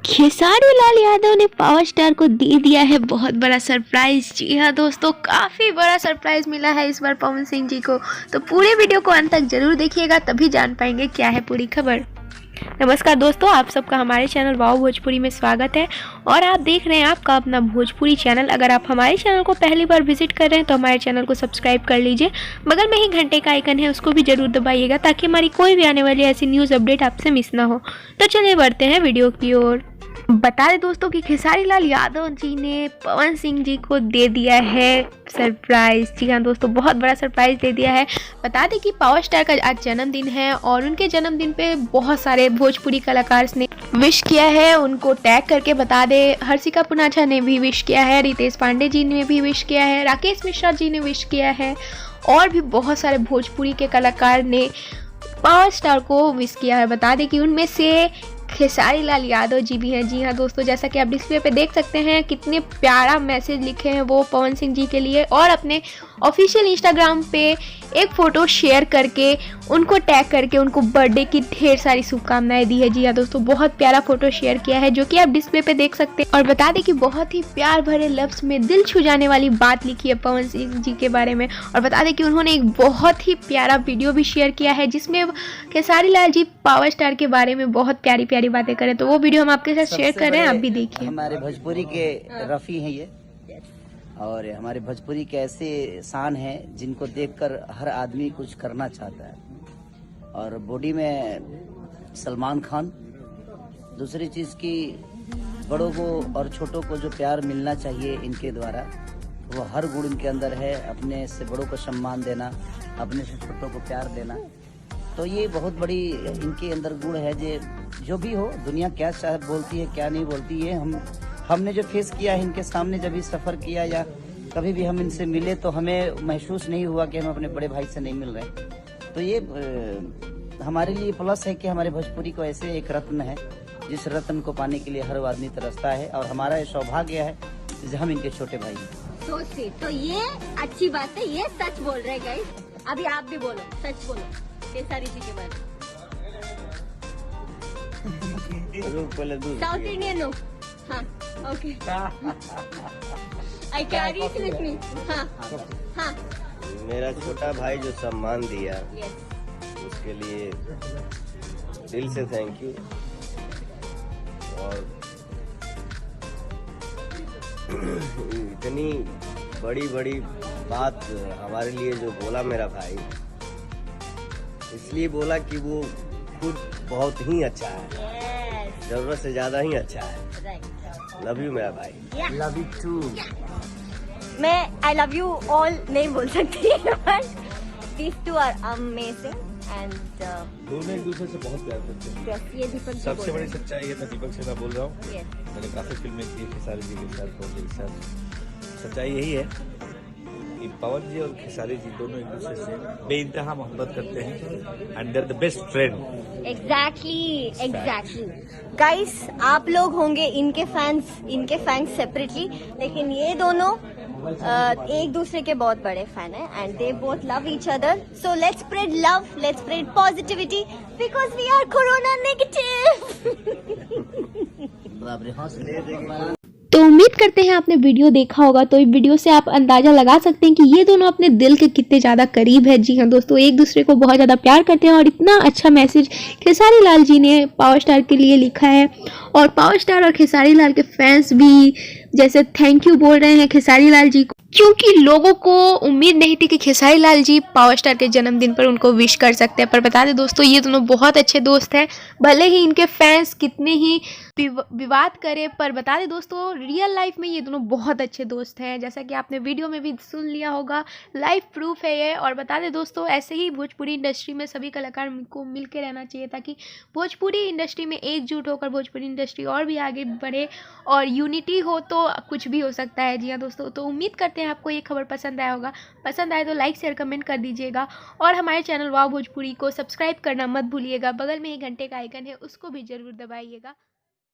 खेसारी लाल यादव ने power star को दे दिया है बहुत बड़ा सरप्राइज। जी हाँ दोस्तों, काफ़ी बड़ा सरप्राइज मिला है इस बार पवन सिंह जी को। तो पूरे वीडियो को अंत तक जरूर देखिएगा, तभी जान पाएंगे क्या है पूरी खबर। नमस्कार दोस्तों, आप सबका हमारे चैनल वाव भोजपुरी में स्वागत है और आप देख रहे हैं आपका अपना भोजपुरी चैनल। अगर आप हमारे चैनल को पहली बार विजिट कर रहे हैं तो हमारे चैनल को सब्सक्राइब कर लीजिए। बगल में ही घंटे का आइकन है, उसको भी जरूर दबाइएगा ताकि हमारी कोई भी आने वाली ऐसी न्यूज़ अपडेट आपसे मिस ना हो। तो चलिए बढ़ते हैं वीडियो की ओर। बता दें दोस्तों कि खेसारी लाल यादव जी ने पवन सिंह जी को दे दिया है सरप्राइज। जी हाँ दोस्तों, बहुत बड़ा सरप्राइज दे दिया है। बता दें कि पावर स्टार का आज जन्मदिन है और उनके जन्मदिन पे बहुत सारे भोजपुरी कलाकार ने विश किया है। उनको टैग करके बता दें, हर्षिका पुनाचा ने भी विश किया है, रितेश पांडे जी ने भी विश किया है, राकेश मिश्रा जी ने विश किया है और भी बहुत सारे भोजपुरी के कलाकार ने पावर स्टार को विश किया है। बता दें कि उनमें से खेसारी लाल यादव जी भी हैं। जी हाँ दोस्तों, जैसा कि आप डिस्प्ले पे देख सकते हैं कितने प्यारा मैसेज लिखे हैं वो पवन सिंह जी के लिए और अपने ऑफिशियल इंस्टाग्राम पे एक फ़ोटो शेयर करके उनको टैग करके उनको बर्थडे की ढेर सारी शुभकामनाएं दी है। जी हाँ दोस्तों, बहुत प्यारा फोटो शेयर किया है जो कि आप डिस्प्ले पे देख सकते हैं। और बता दें कि बहुत ही प्यार भरे लफ्ज़ में दिल छू जाने वाली बात लिखी है पवन सिंह जी के बारे में। और बता दें कि उन्होंने एक बहुत ही प्यारा वीडियो भी शेयर किया है जिसमें खेसारी लाल जी पावर स्टार के बारे में बहुत प्यारी प्यारी बातें करें। तो वो वीडियो हम आपके साथ शेयर कर रहे हैं, आप भी देखिए। हमारे भोजपुरी के रफ़ी हैं ये, और हमारे भोजपुरी के ऐसे शान हैं जिनको देखकर हर आदमी कुछ करना चाहता है। और बॉडी में सलमान खान, दूसरी चीज़ की बड़ों को और छोटों को जो प्यार मिलना चाहिए इनके द्वारा, वो हर गुण इनके अंदर है। अपने से बड़ों को सम्मान देना, अपने से छोटों को प्यार देना, तो ये बहुत बड़ी इनके अंदर गुण है। जो भी हो, दुनिया क्या बोलती है क्या नहीं बोलती है, हमने जो फेस किया है इनके सामने, जब भी सफ़र किया या कभी भी हम इनसे मिले तो हमें महसूस नहीं हुआ कि हम अपने बड़े भाई से नहीं मिल रहे। तो ये हमारे लिए प्लस है कि हमारे भोजपुरी को ऐसे एक रत्न है जिस रत्न को पाने के लिए हर आदमी तरसता है, और हमारा ये सौभाग्य है कि हम इनके छोटे भाई हैं। तो ये अच्छी बात है, ये सच बोल रहे गाइस। अभी आप भी बोलो, सच बोलो खेसारी जी के बारे में। साउथ इंडियन हो? हाँ, okay. I carry it with me. हाँ, हाँ। मेरा छोटा भाई जो सम्मान दिया, उसके लिए दिल से थैंक यू। और इतनी बड़ी बड़ी बात हमारे लिए जो बोला मेरा भाई, इसलिए बोला कि वो खुद बहुत ही अच्छा है, जरूरत से ज्यादा ही अच्छा है। लव यू मेरा भाई। Love you too. मैं आई लव यू ऑल नहीं बोल सकती, but these two are amazing and दोनों एक दूसरे से बहुत प्यार करते हैं। yes, ये दीपक सबसे बड़ी सच्चाई है, मैं दीपक से मैं बोल रहा हूँ। yes. मैंने काफी फिल्में की खेसारी जी के साथ, पवन जी के साथ। सच्चाई यही है कि पवन जी और खेसारी जी दोनों एक दूसरे से बेइंतहा मोहब्बत करते हैं and they are the best friend. Exactly guys, आप लोग होंगे इनके फैंस सेपरेटली, लेकिन ये दोनों एक दूसरे के बहुत बड़े फैन हैं and they both love each other. So let's spread love, let's spread positivity because we are corona negative. तो उम्मीद करते हैं आपने वीडियो देखा होगा, तो इस वीडियो से आप अंदाज़ा लगा सकते हैं कि ये दोनों अपने दिल के कितने ज़्यादा करीब है। जी हाँ दोस्तों, एक दूसरे को बहुत ज़्यादा प्यार करते हैं और इतना अच्छा मैसेज खेसारी लाल जी ने पावर स्टार के लिए लिखा है और पावर स्टार और खेसारी लाल के फैंस भी जैसे थैंक यू बोल रहे हैं खेसारी लाल जी को, क्योंकि लोगों को उम्मीद नहीं थी कि खेसारी लाल जी पावर स्टार के जन्मदिन पर उनको विश कर सकते हैं। पर बता दें दोस्तों, ये दोनों बहुत अच्छे दोस्त हैं, भले ही इनके फैंस कितने ही विवाद करें, पर बता दें दोस्तों रियल लाइफ में ये दोनों बहुत अच्छे दोस्त हैं। जैसा कि आपने वीडियो में भी सुन लिया होगा, लाइव प्रूफ है ये। और बता दें दोस्तों, ऐसे ही भोजपुरी इंडस्ट्री में सभी कलाकार को मिल के रहना चाहिए ताकि भोजपुरी इंडस्ट्री में एकजुट होकर भोजपुरी इंडस्ट्री और भी आगे बढ़े और यूनिटी हो तो कुछ भी हो सकता है। जी हाँ दोस्तों, तो उम्मीद करते हैं आपको ये खबर पसंद आया होगा। पसंद आए तो लाइक शेयर कमेंट कर दीजिएगा और हमारे चैनल वाव भोजपुरी को सब्सक्राइब करना मत भूलिएगा। बगल में ही घंटे का आइकन है, उसको भी जरूर दबाइएगा।